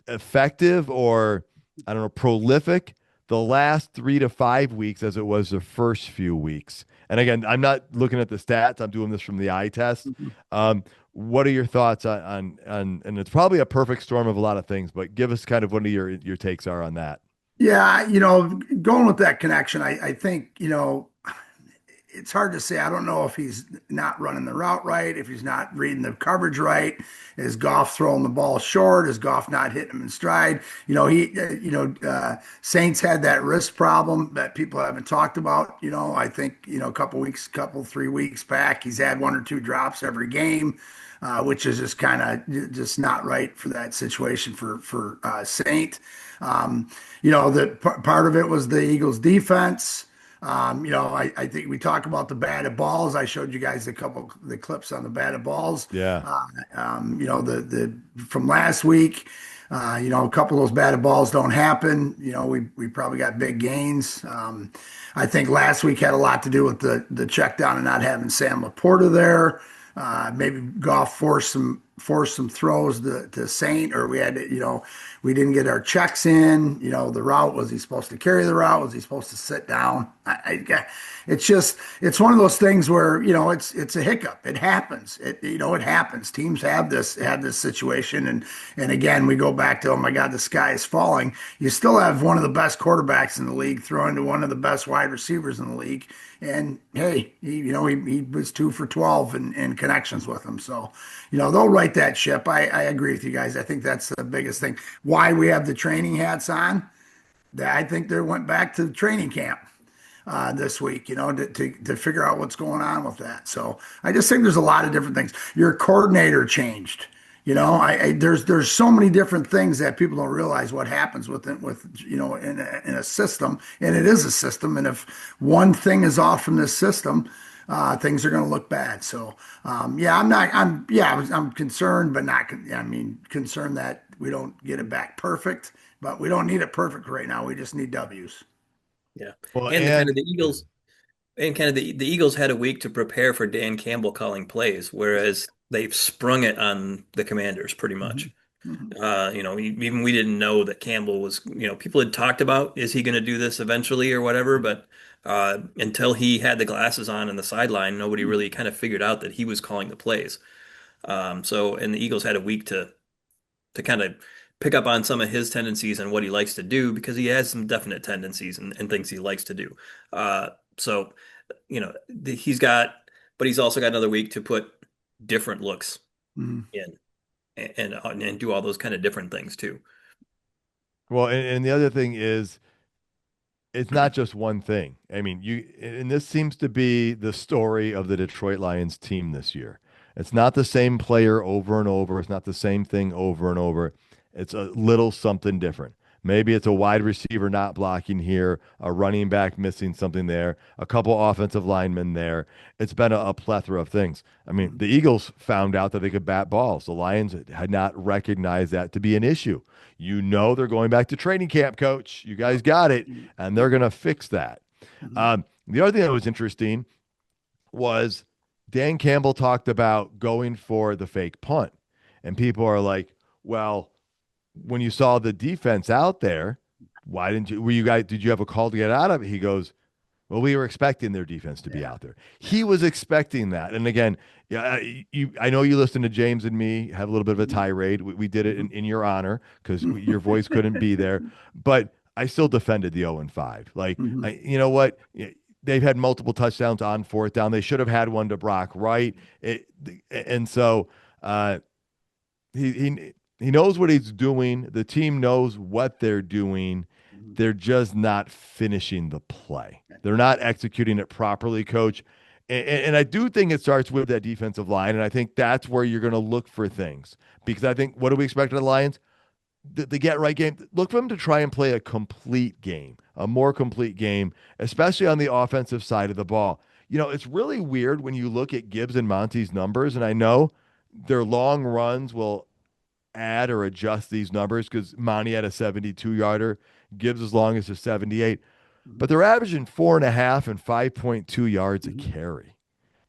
effective or I don't know, prolific the last 3 to 5 weeks as it was the first few weeks. And again, I'm not looking at the stats. I'm doing this from the eye test. Mhm. What are your thoughts on and it's probably a perfect storm of a lot of things, but give us kind of what your takes are on that. Yeah, going with that connection, I think, it's hard to say. I don't know if he's not running the route right, if he's not reading the coverage right. Is Goff throwing the ball short? Is Goff not hitting him in stride? Saints had that wrist problem that people haven't talked about. I think, a couple weeks, 3 weeks back, he's had one or two drops every game, which is just kind of just not right for that situation for Saint. The part of it was the Eagles defense. I think we talk about the batted balls. I showed you guys the clips on the batted balls. Yeah. The from last week. A couple of those batted balls don't happen. We probably got big gains. I think last week had a lot to do with the check down and not having Sam Laporta there. Maybe Goff forced some throws to Saint, or we didn't get our checks in. The route, was he supposed to carry the route? Was he supposed to sit down? It's one of those things where it's a hiccup. It happens. It happens. Teams have this situation, and again we go back to, oh my God, the sky is falling. You still have one of the best quarterbacks in the league throwing to one of the best wide receivers in the league. And hey, he was 2 for 12 in connections with them. So, they'll right that ship. I agree with you guys. I think that's the biggest thing. Why we have the training hats on? I think they went back to training camp this week, to figure out what's going on with that. So I just think there's a lot of different things. Your coordinator changed. There's so many different things that people don't realize what happens in a system, and it is a system. And if one thing is off from this system, things are going to look bad. So, yeah, I'm concerned, but not, I mean, concerned that we don't get it back perfect, but we don't need it perfect right now. We just need W's. Yeah. Well, And the kind of and the Eagles and kind of the Eagles had a week to prepare for Dan Campbell calling plays, whereas they've sprung it on the Commanders pretty Mhm. much. Mhm. Even we didn't know that Campbell was, people had talked about, is he going to do this eventually or whatever, but until he had the glasses on the sideline, nobody really kind of figured out that he was calling the plays. And the Eagles had a week to kind of pick up on some of his tendencies and what he likes to do, because he has some definite tendencies and things he likes to do. So, he's got, but he's also got another week to put different looks Mhm. in and do all those kind of different things too. well, and the other thing is it's not just one thing. I mean, and this seems to be the story of the Detroit Lions team this year. It's not the same player over and over. It's not the same thing over and over. It's a little something different. Maybe it's a wide receiver not blocking here, a running back missing something there, a couple offensive linemen there. It's been a plethora of things. I mean, the Eagles found out that they could bat balls. The Lions had not recognized that to be an issue. You know, they're going back to training camp, coach. You guys got it, and they're going to fix that. The other thing that was interesting was Dan Campbell talked about going for the fake punt. And people are like, well, when you saw the defense out there, why didn't you, were you guys, did you have a call to get out of it? He goes, well, we were expecting their defense to be out there. He was expecting that. And again, yeah, I know you listen to James and me have a little bit of a tirade. We did it in your honor because your voice couldn't be there. But I still defended the 0-5. Like, you know what? They've had multiple touchdowns on fourth down. They should have had one to Brock Wright. And so he knows what he's doing. The team knows what they're doing. They're just not finishing the play. They're not executing it properly, coach. And I do think it starts with that defensive line. And I think that's where you're going to look for things. Because I think, what do we expect of the Lions? The get right game. Look for them to try and play a complete game, a more complete game, especially on the offensive side of the ball. You know, it's really weird when you look at Gibbs and Monty's numbers. And I know their long runs will add or adjust these numbers because Monty had a 72-yarder, Gibbs as long as a 78, but they're averaging 4.5 and 5.2 yards a carry.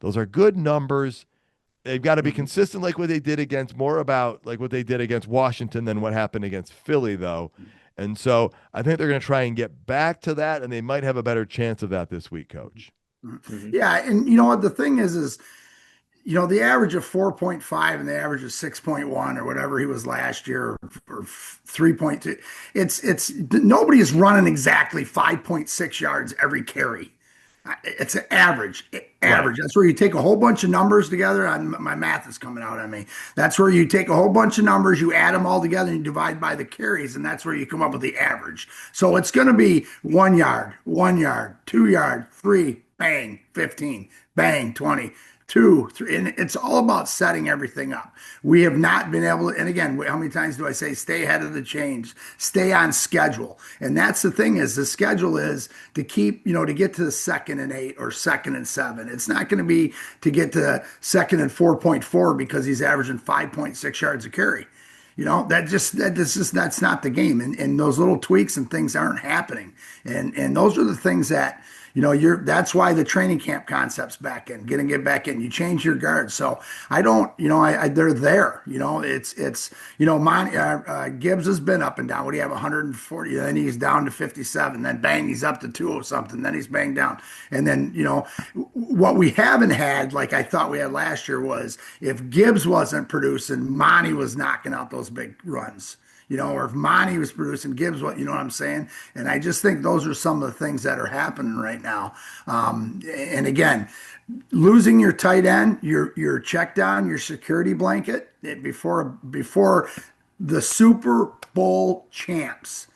Those are good numbers. They've got to be consistent, like what they did against Washington than what happened against Philly, though. And so I think they're going to try and get back to that, and they might have a better chance of that this week, coach. Yeah, and you know what the thing is the average of 4.5 and the average of 6.1 or whatever he was last year or 3.2. It's nobody is running exactly 5.6 yards every carry. It's an average. Average. That's where you take a whole bunch of numbers together. My math is coming out on me. That's where you take a whole bunch of numbers, you add them all together, and you divide by the carries, and that's where you come up with the average. So it's going to be 1 yard, 1 yard, 2 yard, 3, bang, 15, bang, 20. 2, 3, and it's all about setting everything up. We have not been able to, and again, how many times do I say stay ahead of the change, stay on schedule? And that's the thing is the schedule is to keep, to get to the 2nd and 8 or 2nd and 7. It's not going to be to get to 2nd and 4.4 because he's averaging 5.6 yards a carry. That's not the game. And those little tweaks and things aren't happening. And those are the things that, that's why the training camp concept's back in, get back in. You change your guards. So I don't, they're there. Gibbs has been up and down. What do you have? 140. Then he's down to 57. Then bang, he's up to 2 something. Then he's banged down. And then, what we haven't had, like I thought we had last year, was if Gibbs wasn't producing, Monty was knocking out those big runs. Or if Monty was producing, Gibbs, what I'm saying? And I just think those are some of the things that are happening right now. And again, losing your tight end, your check down, your security blanket before the Super Bowl champs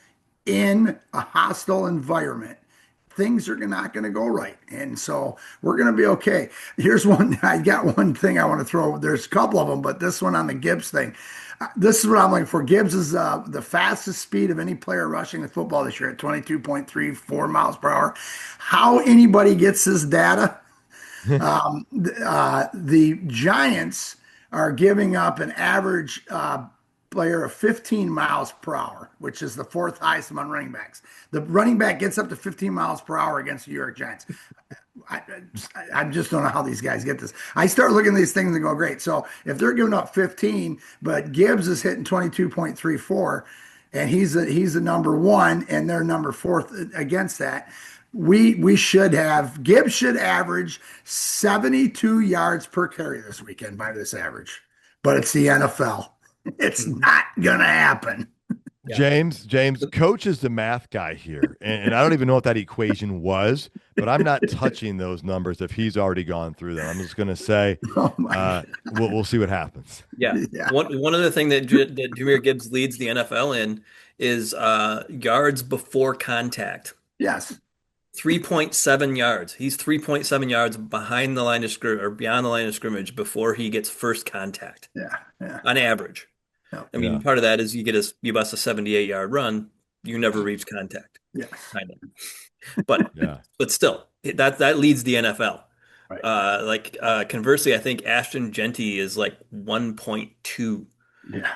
in a hostile environment, things are not going to go right. And so we're going to be okay. I got one thing I want to throw. There's a couple of them, but this one on the Gibbs thing. This is what I'm looking for. Gibbs is the fastest speed of any player rushing the football this year at 22.34 miles per hour. How anybody gets this data? The Giants are giving up an average player of 15 miles per hour, which is the 4th highest among running backs. The running back gets up to 15 miles per hour against the New York Giants. I just don't know how these guys get this. I start looking at these things and go, great. So if they're giving up 15, but Gibbs is hitting 22.34, and he's the number 1, and they're number 4 against that, we should have Gibbs should average 72 yards per carry this weekend by this average. But it's the NFL. It's not gonna happen. James, coach is the math guy here. And I don't even know what that equation was, but I'm not touching those numbers if he's already gone through them. I'm just going to say we'll see what happens. Yeah. One other thing that Jahmyr Gibbs leads the NFL in is yards before contact. Yes. 3.7 yards. He's 3.7 yards behind the line of scrimmage or beyond the line of scrimmage before he gets first contact. Yeah. On average. I mean, part of that is you bust a 78-yard run. you never reach contact, Yes. kind of. But Yeah. but still, that leads the NFL. Right. Conversely, I think Ashton Genty is like 1.2. Yeah.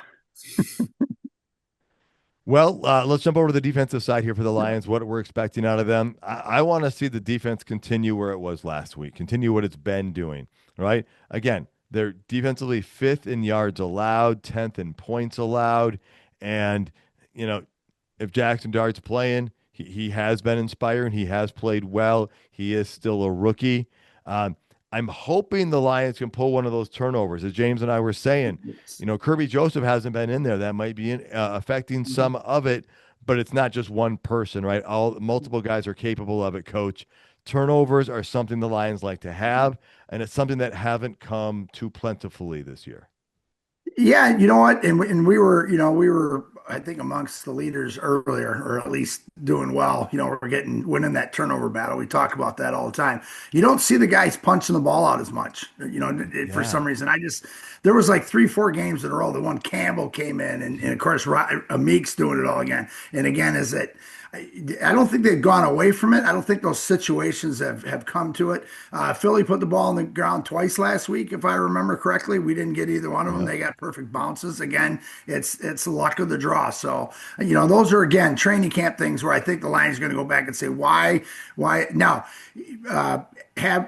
Well, let's jump over to the defensive side here for the Lions. What we're expecting out of them. I want to see the defense continue where it was last week, continue what it's been doing, right? Again, they're defensively fifth in yards allowed, 10th in points allowed. And, you know, if Jaxon Dart's playing, he has been inspiring. He has played well. He is still a rookie. Um, I'm hoping the Lions can pull one of those turnovers. As James and I were saying, Yes. Kirby Joseph hasn't been in there. That might be affecting Mhm. some of it, but it's not just one person, right? All multiple guys are capable of it, coach. Turnovers are something the Lions like to have, and it's something that haven't come too plentifully this year. Yeah, you know what? And we were, we were, I think, amongst the leaders earlier, or at least doing well. We're winning that turnover battle. We talk about that all the time. You don't see the guys punching the ball out as much, for Yeah. some reason. There was like 3, 4 games in a row. The one Campbell came in, and of course, Meek's doing it all again. And again, I don't think they've gone away from it. I don't think those situations have come to it. Philly put the ball on the ground twice last week, if I remember correctly. We didn't get either one of them. Yep. They got perfect bounces. Again, it's the luck of the draw. So, those are again training camp things where I think the Lions are going to go back and say why now. Uh,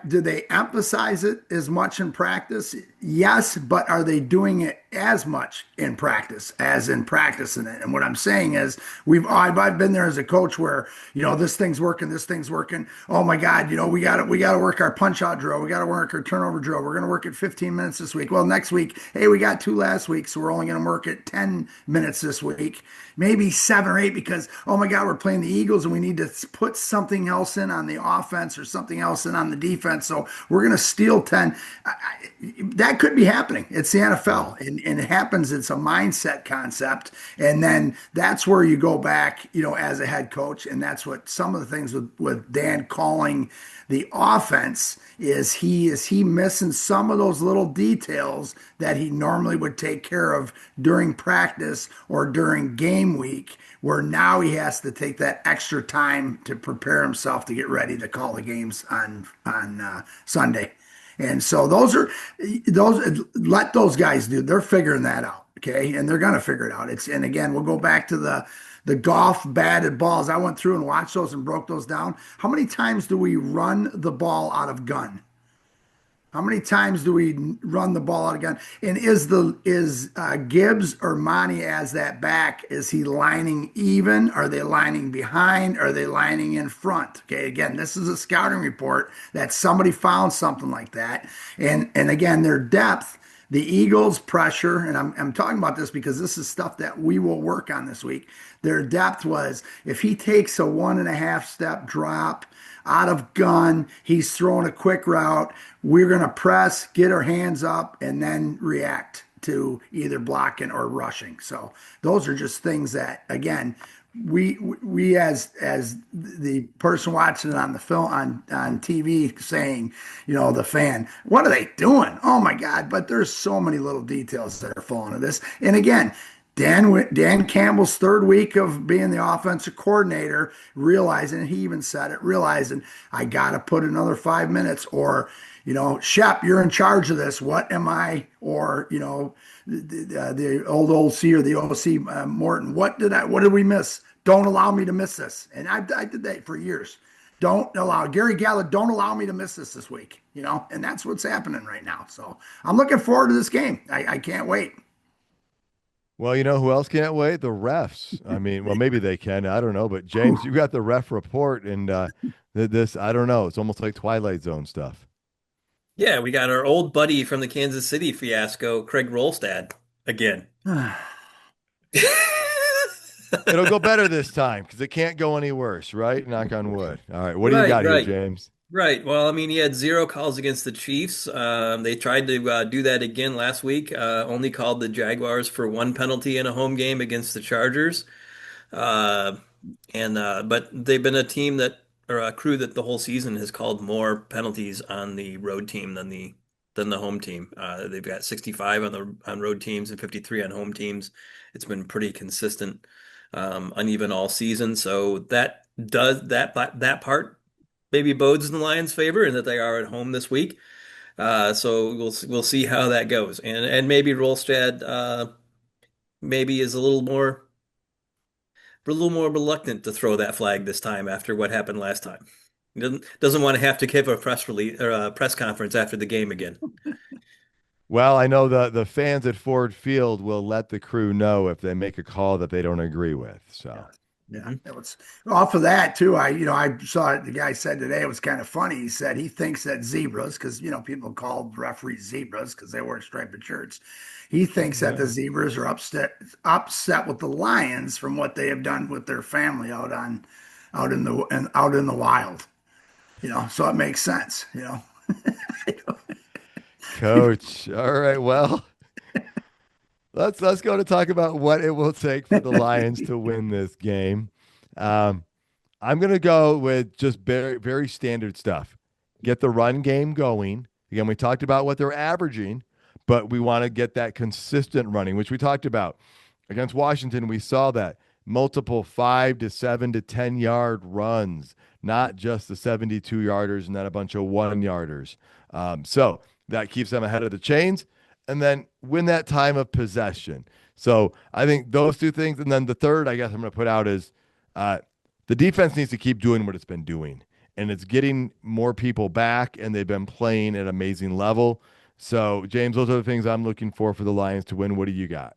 do they emphasize it as much in practice? Yes, but are they doing it as much in practice as in practicing it? And what I'm saying is, I've been there as a coach where this thing's working, this thing's working. Oh my God, we got to work our punch out drill, we got to work our turnover drill. We're going to work it 15 minutes this week. Well, next week, hey, we got 2 last week, so we're only going to work it 10 minutes this week, maybe 7 or 8, because oh my God, we're playing the Eagles and we need to put something else in on the offense or something else in on the defense. So we're going to steal 10. That could be happening. It's the Yeah. NFL, and it happens. It's a mindset concept, and then that's where you go back, as a head coach, and that's what some of the things with Dan calling the offense is he missing some of those little details that he normally would take care of during practice or during game week, where now he has to take that extra time to prepare himself to get ready to call the games on Sunday. And so those let those guys do. They're figuring that out, okay, and they're gonna figure it out. And again, we'll go back to the golf batted balls. I went through and watched those and broke those down. How many times do we run the ball out of gun? How many times do we run the ball out again? And is Gibbs or Monty as that back? Is he lining even? Are they lining behind? Are they lining in front? Okay, again, this is a scouting report that somebody found something like that. And again, their depth. The Eagles' pressure, and I'm talking about this because this is stuff that we will work on this week. Their depth was if he takes a 1.5 step drop out of gun, he's throwing a quick route. We're going to press, get our hands up, and then react to either blocking or rushing. So those are just things that, again, we as the person watching it on the film on TV saying, the fan, what are they doing? Oh my God! But there's so many little details that are falling into this. And again, Dan Campbell's third week of being the offensive coordinator, realizing, he even said it, realizing I got to put another 5 minutes, or, Shep, you're in charge of this. What am I? Or, the old OC or the OC, Morton, what did we miss? Don't allow me to miss this. And I did that for years. Don't allow Gary Gallup. Don't allow me to miss this week. And that's what's happening right now. So I'm looking forward to this game. I can't wait. Well, you know who else can't wait? The refs. I mean, well, maybe they can. I don't know. But James, you got the ref report, and this, I don't know. It's almost like Twilight Zone stuff. Yeah, we got our old buddy from the Kansas City fiasco, Craig Rolstad, again. It'll go better this time because it can't go any worse, right? Knock on wood. All right. What do you Right, got here, right. James? Right. Well, I mean, he had 0 calls against the Chiefs. They tried to do that again last week. Only called the Jaguars for 1 penalty in a home game against the Chargers. Uh, but they've been a team that, or a crew that the whole season has called more penalties on the road team than the home team. They've got 65 on road teams and 53 on home teams. It's been pretty consistent. uneven all season. So that part maybe bodes in the Lions' favor in that they are at home this week. So we'll see how that goes, and maybe Rolstad maybe is a little more reluctant to throw that flag this time after what happened last time. He doesn't want to have to give a press release or a press conference after the game again. Well, I know the fans at Ford Field will let the crew know if they make a call that they don't agree with. Yeah. So, Yeah. Mhm. It was off of that too. I saw the guy said today, it was kind of funny. He said he thinks that zebras, because, people called referees zebras because they wear striped shirts. He thinks that the yeah. zebras are upset with the Lions from what they have done with their family out in the wild. So it makes sense. Coach. All right. Well, let's go to talk about what it will take for the Lions to win this game. Um, I'm gonna go with just very very standard stuff. Get the run game going. Again, we talked about what they're averaging, but we want to get that consistent running, which we talked about against Washington. We saw that multiple 5 to 7 to 10 yard runs, not just the 72 yarders and then a bunch of 1 yarders. So that keeps them ahead of the chains, and then win that time of possession. So I think those two things, and then the third, I guess I'm going to put out is the defense needs to keep doing what it's been doing, and it's getting more people back, and they've been playing at an amazing level. So, James, those are the things I'm looking for the Lions to win. What do you got?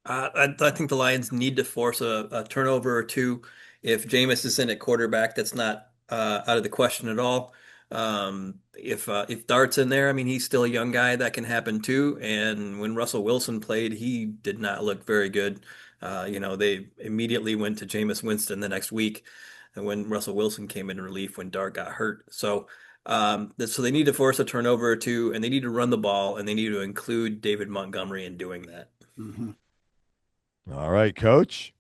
I think the Lions need to force a turnover or two. If Jameis is in at quarterback, that's not out of the question at all. If Dart's in there, I mean, he's still a young guy. That can happen too. And when Russell Wilson played, he did not look very good. They immediately went to Jameis Winston the next week, and when Russell Wilson came in relief when Dart got hurt. So they need to force a turnover or two, and they need to run the ball, and they need to include David Montgomery in doing that. Mhm. All right, Coach.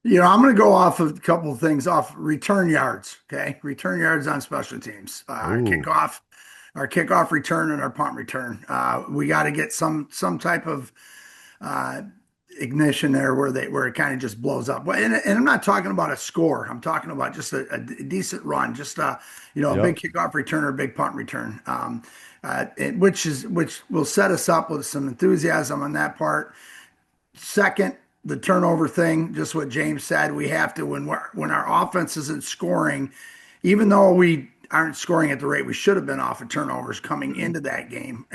I'm going to go off of a couple of things off return yards. Okay, return yards on special teams. Ooh, Our kickoff return, and our punt return. We got to get some type of uh, ignition there where it kind of just blows up. And I'm not talking about a score. I'm talking about just a decent run, just a big yep. kickoff return or a big punt return. Which will set us up with some enthusiasm on that part. Second, the turnover thing, just what James said, we have to when our offense isn't scoring, even though we aren't scoring at the rate we should have been off of turnovers coming into that game.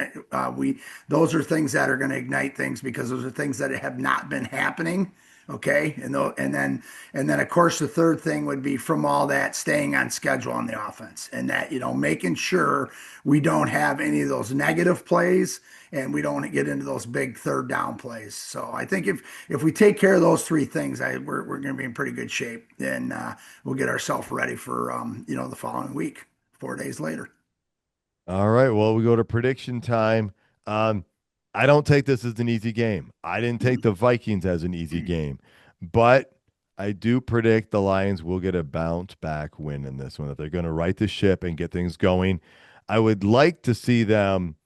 We Those are things that are going to ignite things because those are things that have not been happening. Okay, and then of course the third thing would be from all that staying on schedule on the offense, and that making sure we don't have any of those negative plays and we don't get into those big third down plays. So I think if we take care of those three things, we're going to be in pretty good shape, and we'll get ourselves ready for the following week, 4 days later. All right. Well, we go to prediction time. Um, I don't take this as an easy game. I didn't take the Vikings as an easy game, but I do predict the Lions will get a bounce back win in this one, that they're going to right the ship and get things going. I would like to see them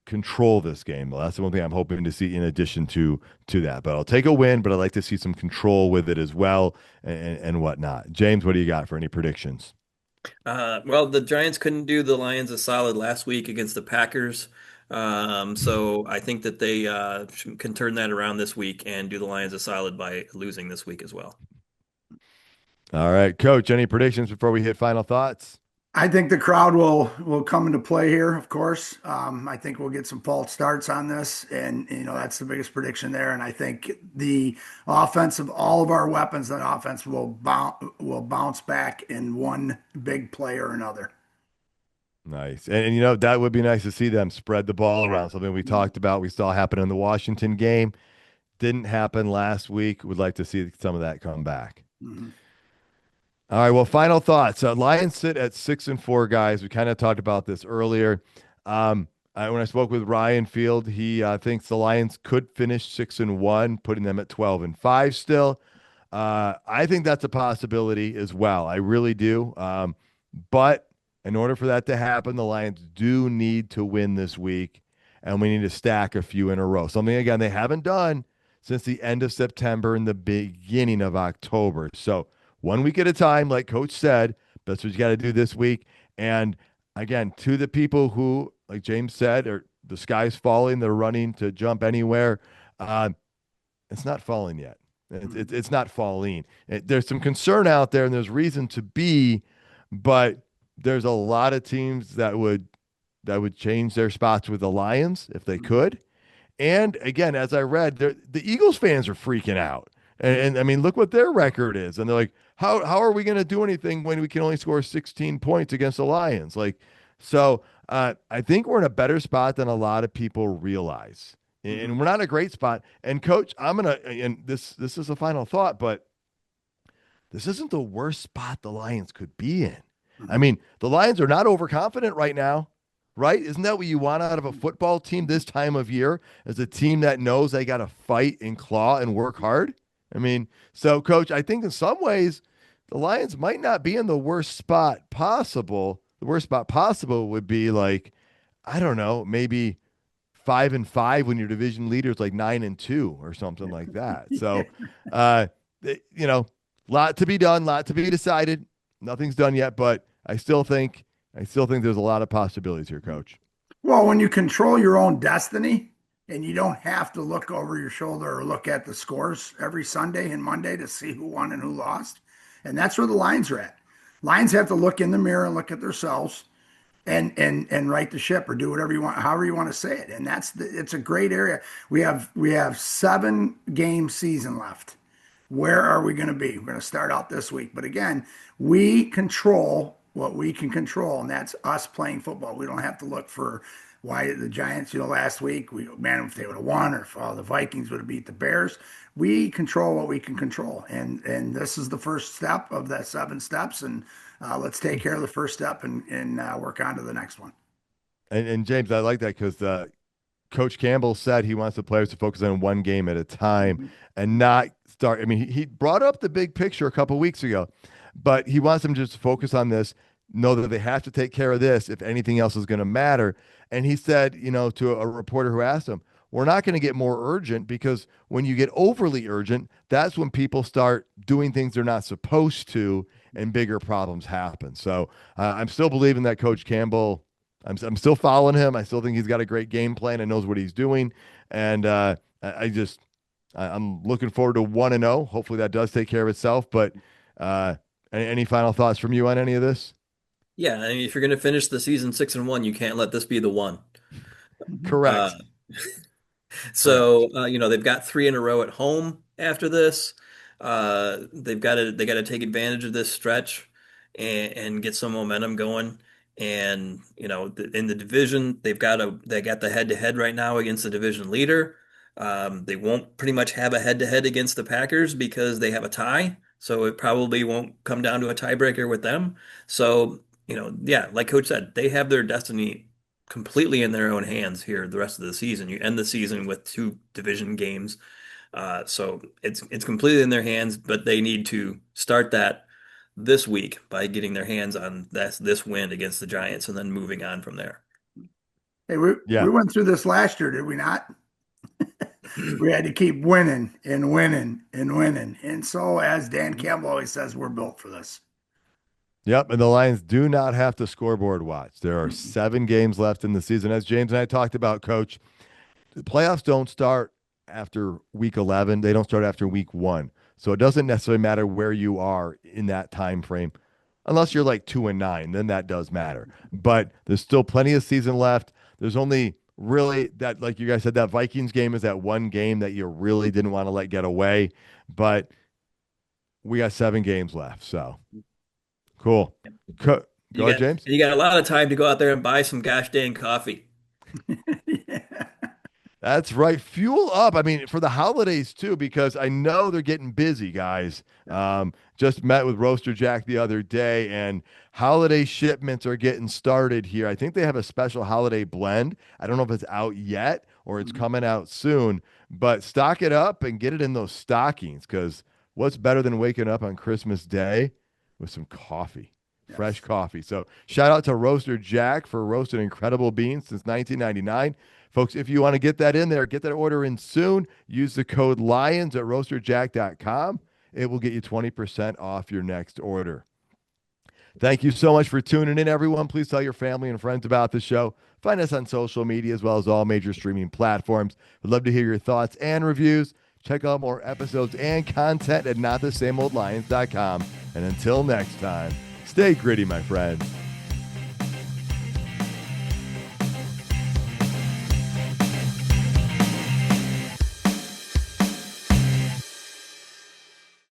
control this game. Well, that's the one thing I'm hoping to see in addition to that. But I'll take a win, but I'd like to see some control with it as well and whatnot. James, what do you got for any predictions? Well, the Giants couldn't do the Lions a solid last week against the Packers. So I think that they can turn that around this week and do the Lions a solid by losing this week as well. All right, Coach, any predictions before we hit final thoughts? I think the crowd will come into play here, of course. I think we'll get some false starts on this, and that's the biggest prediction there. And I think the offense of all of our weapons, that offense will bounce back in one big play or another. Nice. And that would be nice to see them spread the ball around. Something we talked about, we saw happen in the Washington game. Didn't happen last week. Would like to see some of that come back. Mhm. All right. Well, final thoughts. Lions sit at 6-4, guys. We kind of talked about this earlier. When I spoke with Ryan Field, he thinks the Lions could finish 6-1, putting them at 12-5 still. I think that's a possibility as well. I really do. But in order for that to happen, the Lions do need to win this week, and we need to stack a few in a row. Something, again, they haven't done since the end of September and the beginning of October. So 1 week at a time, like Coach said, that's what you got to do this week. And again, to the people who, like James said, or the sky's falling, they're running to jump anywhere. Uh, it's not falling yet. It's not falling. There's some concern out there, and there's reason to be, but there's a lot of teams that would change their spots with the Lions if they could. And again, as I read, the Eagles fans are freaking out. And I mean, look what their record is. And they're like, how are we going to do anything when we can only score 16 points against the Lions? Like, so I think we're in a better spot than a lot of people realize. And we're not in a great spot. And Coach, and this is a final thought, but this isn't the worst spot the Lions could be in. I mean, the Lions are not overconfident right now, right? Isn't that what you want out of a football team this time of year? As a team that knows they got to fight and claw and work hard? I mean, so Coach, I think in some ways the Lions might not be in the worst spot possible. The worst spot possible would be like, I don't know, maybe 5-5 when your division leader is like 9-2 or something like that. So, lot to be done, lot to be decided. Nothing's done yet, but I still think there's a lot of possibilities here, Coach. Well, when you control your own destiny and you don't have to look over your shoulder or look at the scores every Sunday and Monday to see who won and who lost, and that's where the Lions are at. Lions have to look in the mirror and look at themselves and right the ship or do whatever you want, however you want to say it. And it's a great area. We have 7-game season left. Where are we going to be? We're going to start out this week. But again, we control what we can control, and that's us playing football. We don't have to look for why the Giants, last week, man, if they would have won or if the Vikings would have beat the Bears. We control what we can control. And this is the first step of that 7 steps. And let's take care of the first step and work on to the next one. And James, I like that because Coach Campbell said he wants the players to focus on one game at a time and not start. I mean, he brought up the big picture a couple weeks ago, but he wants them just to focus on this, know that they have to take care of this if anything else is going to matter. And he said, to a reporter who asked him, we're not going to get more urgent because when you get overly urgent, that's when people start doing things they're not supposed to and bigger problems happen. So I'm still believing that Coach Campbell, I'm still following him. I still think he's got a great game plan and knows what he's doing. And I'm looking forward to 1-0. Hopefully that does take care of itself. But any final thoughts from you on any of this? Yeah, I mean, if you're going to finish the season 6-1, you can't let this be the one. Correct. So they've got 3 in a row at home after this. They got to take advantage of this stretch and get some momentum going. And in the division, they got the head-to-head right now against the division leader. They won't pretty much have a head-to-head against the Packers because they have a tie. So it probably won't come down to a tiebreaker with them. So, like Coach said, they have their destiny completely in their own hands here the rest of the season. You end the season with 2 division games. So it's completely in their hands, but they need to start that this week by getting their hands on this win against the Giants and then moving on from there. Hey, we went through this last year, did we not? We had to keep winning and winning and winning. And so, as Dan Campbell always says, we're built for this. Yep, and the Lions do not have to scoreboard watch. There are 7 games left in the season. As James and I talked about, Coach, the playoffs don't start after week 11. They don't start after week 1. So it doesn't necessarily matter where you are in that time frame, unless you're like 2-9, then that does matter. But there's still plenty of season left. There's only really that, like you guys said, that Vikings game is that one game that you really didn't want to let get away. But we got 7 games left, so cool. Go ahead, James. You got a lot of time to go out there and buy some gosh dang coffee. Yeah. That's right. Fuel up. I mean, for the holidays too, because I know they're getting busy, guys. Just met with Roaster Jack the other day, and holiday shipments are getting started here. I think they have a special holiday blend. I don't know if it's out yet or it's coming out soon, but stock it up and get it in those stockings, because what's better than waking up on Christmas Day with some coffee? Fresh coffee. So shout out to Roaster Jack for roasting incredible beans since 1999. Folks, if you want to get that in there, get that order in soon, use the code LIONS at roasterjack.com. It will get you 20% off your next order. Thank you so much for tuning in, everyone. Please tell your family and friends about the show. Find us on social media as well as all major streaming platforms. We'd love to hear your thoughts and reviews. Check out more episodes and content at notthesameoldlions.com. And until next time, stay gritty, my friends.